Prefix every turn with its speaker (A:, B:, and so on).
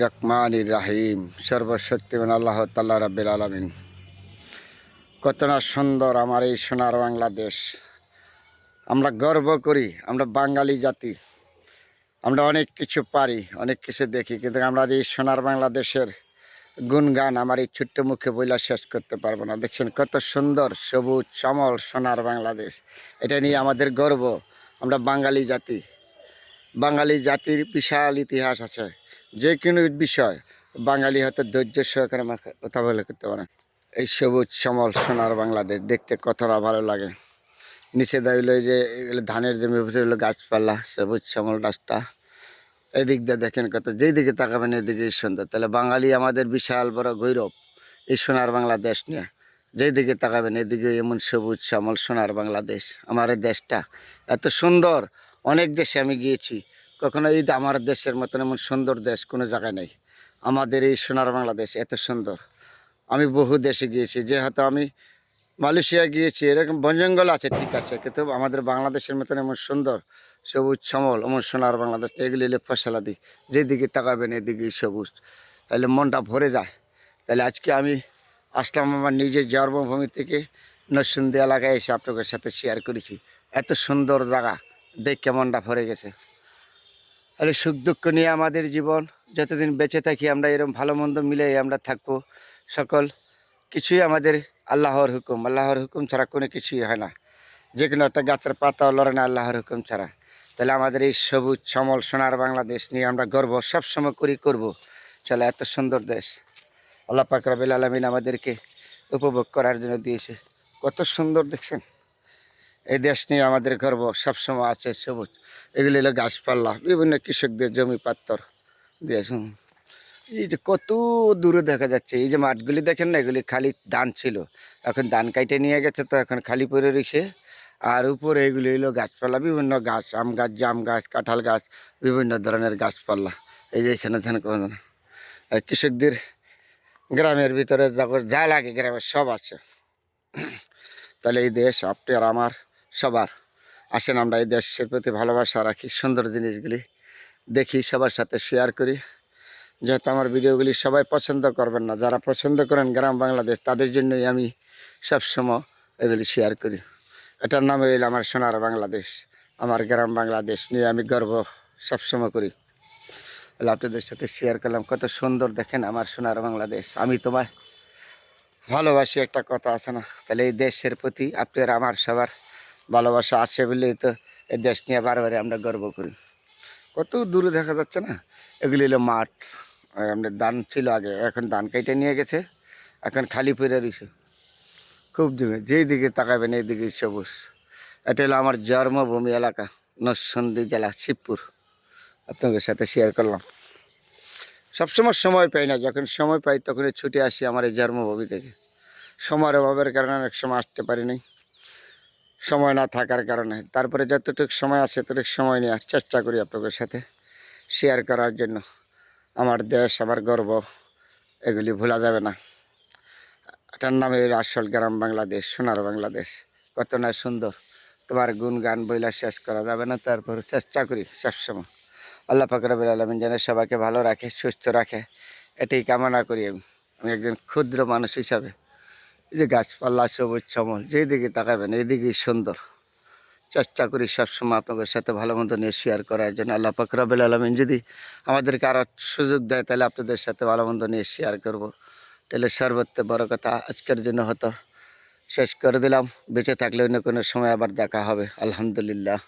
A: রহমানির রহিম। সর্বশক্তিমান আল্লাহ তাআলা রাব্বিল আলামিন। কত না সুন্দর আমার এই সোনার বাংলাদেশ। আমরা গর্ব করি, আমরা বাঙালি জাতি। আমরা অনেক কিছু পারি, অনেক কিছু দেখি, কিন্তু আমরা এই সোনার বাংলাদেশের গুণগান আমার এই ছোট্ট মুখে বইলা শেষ করতে পারবো না। দেখছেন কত সুন্দর সবুজ শ্যামল সোনার বাংলাদেশ। এটা নিয়ে আমাদের গর্ব। আমরা বাঙালি জাতি, বাঙালি জাতির বিশাল ইতিহাস আছে। যে কোনো বিষয় বাঙালি হয়তো ধৈর্য সহকারে কথা বলে করতে পারে। এই সবুজ শ্যামল সোনার বাংলাদেশ দেখতে কতটা ভালো লাগে। নিচে দাঁড়িয়ে যে এগুলো ধানের জমি ভিতরে হলো গাছপালা, সবুজ শ্যামল রাস্তা। এদিক দিয়ে দেখেন কত, যেই দিকে তাকাবেন এদিকেই সুন্দর। তাহলে বাঙালি আমাদের বিশাল বড় গৌরব এই সোনার বাংলাদেশ নিয়ে। যেই দিকে তাকাবেন এদিকে এমন সবুজ শ্যামল সোনার বাংলাদেশ। আমার এই দেশটা এত সুন্দর। অনেক দেশে আমি গিয়েছি, কখনো এই আমার দেশের মতন এমন সুন্দর দেশ কোনো জায়গায় নেই। আমাদের এই সোনার বাংলাদেশ এত সুন্দর। আমি বহু দেশে গিয়েছি, যে হয়তো আমি মালয়েশিয়া গিয়েছি, এরকম বন জঙ্গল আছে ঠিক আছে, কিন্তু আমাদের বাংলাদেশের মতন এমন সুন্দর সবুজ শ্যামল এমন সোনার বাংলাদেশ এগুলি এলে ফসলা দিই। যেদিকে তাকাবেন এদিকেই সবুজ, তাহলে মনটা ভরে যায়। তাহলে আজকে আমি আসলাম আমার নিজের জন্মভূমি থেকে নরসিংদী এলাকায় এসে আপনাদের সাথে শেয়ার করেছি। এত সুন্দর জায়গা দেখে মনটা ভরে গেছে। তাহলে সুখ দুঃখ নিয়ে আমাদের জীবন, যতদিন বেঁচে থাকি আমরা এরকম ভালো মন্দ মিলে আমরা থাকবো। সকল কিছুই আমাদের আল্লাহর হুকুম। আল্লাহর হুকুম ছাড়া কোনো কিছুই হয় না। যে কোনো একটা গাছের পাতাও লড়ে না আল্লাহর হুকুম ছাড়া। তাহলে আমাদের এই সবুজ শ্যামল সোনার বাংলাদেশ নিয়ে আমরা গর্ব সবসময় করব। চলে এত সুন্দর দেশ আল্লাহ পাক রব্বুল আলামিন আমাদেরকে উপভোগ করার জন্য দিয়েছে। কত সুন্দর দেখছেন। এই দেশ নিয়ে আমাদের গর্ব সবসময় আছে। সবুজ এগুলি হলো গাছপালা, বিভিন্ন কৃষকদের জমি পাত্তর দিয়েছে। এই যে কত দূরে দেখা যাচ্ছে, এই যে মাঠগুলি দেখেন না, এগুলি খালি ধান ছিল, এখন ধান কাইটে নিয়ে গেছে, তো এখন খালি পড়ে রয়েছে। আর উপরে এগুলি হলো গাছপালা, বিভিন্ন গাছ, আম গাছ, জাম গাছ, কাঁঠাল গাছ, বিভিন্ন ধরনের গাছপালা। এই যে এখানে ধান কৃষকদের গ্রামের ভিতরে যা লাগে গ্রামের সব আছে। তাহলে এই দেশ আপনি আর আমার সবার। আসেন আমরা এই দেশের প্রতি ভালোবাসা রাখি, সুন্দর জিনিসগুলি দেখি, সবার সাথে শেয়ার করি। যেহেতু আমার ভিডিওগুলি সবাই পছন্দ করবেন না, যারা পছন্দ করেন গ্রাম বাংলাদেশ, তাদের জন্যই আমি সবসময় এগুলি শেয়ার করি। এটার নাম হইল আমার সোনার বাংলাদেশ। আমার গ্রাম বাংলাদেশ নিয়ে আমি গর্ব সবসময় করি। তাহলে আপনাদের সাথে শেয়ার করলাম। কত সুন্দর দেখেন আমার সোনার বাংলাদেশ। আমি তোমায় ভালোবাসি, একটা কথা আছে না? তাহলে এই দেশের প্রতি আপনার আমার সবার ভালোবাসা আছে বলেই তো এই দেশ নিয়ে বারবারে আমরা গর্ব করি। কত দূরে দেখা যাচ্ছে না, এগুলি হলো মাঠ। আমাদের ধান ছিল আগে, এখন ধান কেটে নিয়ে গেছে, এখন খালি পড়ে রয়েছে। খুব জমি, যেই দিকে তাকাবেন এইদিকে সবুজ। এটা হলো আমার জন্মভূমি এলাকা, নরসিংদী জেলা, শিবপুর। আপনাদের সাথে শেয়ার করলাম। সবসময় সময় পাই না, যখন সময় পাই তখনই ছুটে আসি আমার এই জন্মভূমি থেকে। সময়ের অভাবের কারণে অনেক সময় আসতে পারিনি, সময় না থাকার কারণে। তারপরে যতটুকু সময় আছে ততটুকু সময় নেওয়ার চেষ্টা করি আপনাদের সাথে শেয়ার করার জন্য। আমার দেশ, আমার গর্ব, এগুলি ভোলা যাবে না। এটার নামে আসল গ্রাম বাংলাদেশ, সোনার বাংলাদেশ। কত না সুন্দর, তোমার গুণগান বইলা শেষ করা যাবে না। তারপর চেষ্টা করি সবসময় আল্লাহ পাক রব্বুল আলামিন যেন সবাইকে ভালো রাখে, সুস্থ রাখে, এটাই কামনা করি। আমি একজন ক্ষুদ্র মানুষ হিসাবে এই যে গাছপালা সবুজ শ্যামল, যেই দিকে তাকাবেন এইদিকেই সুন্দর। চেষ্টা করি সবসময় আপনাদের সাথে ভালো মন্দ নিয়ে শেয়ার করার জন্য। আল্লাহ পাক রব্বুল আলামিন যদি আমাদেরকে আরও সুযোগ দেয়, তাহলে আপনাদের সাথে ভালো মন্দ নিয়ে শেয়ার করব। তাহলে সর্বত্র বড় কথা আজকের জন্য হয়তো শেষ করে দিলাম। বেঁচে থাকলে অন্য কোনো সময় আবার দেখা হবে। আলহামদুলিল্লাহ।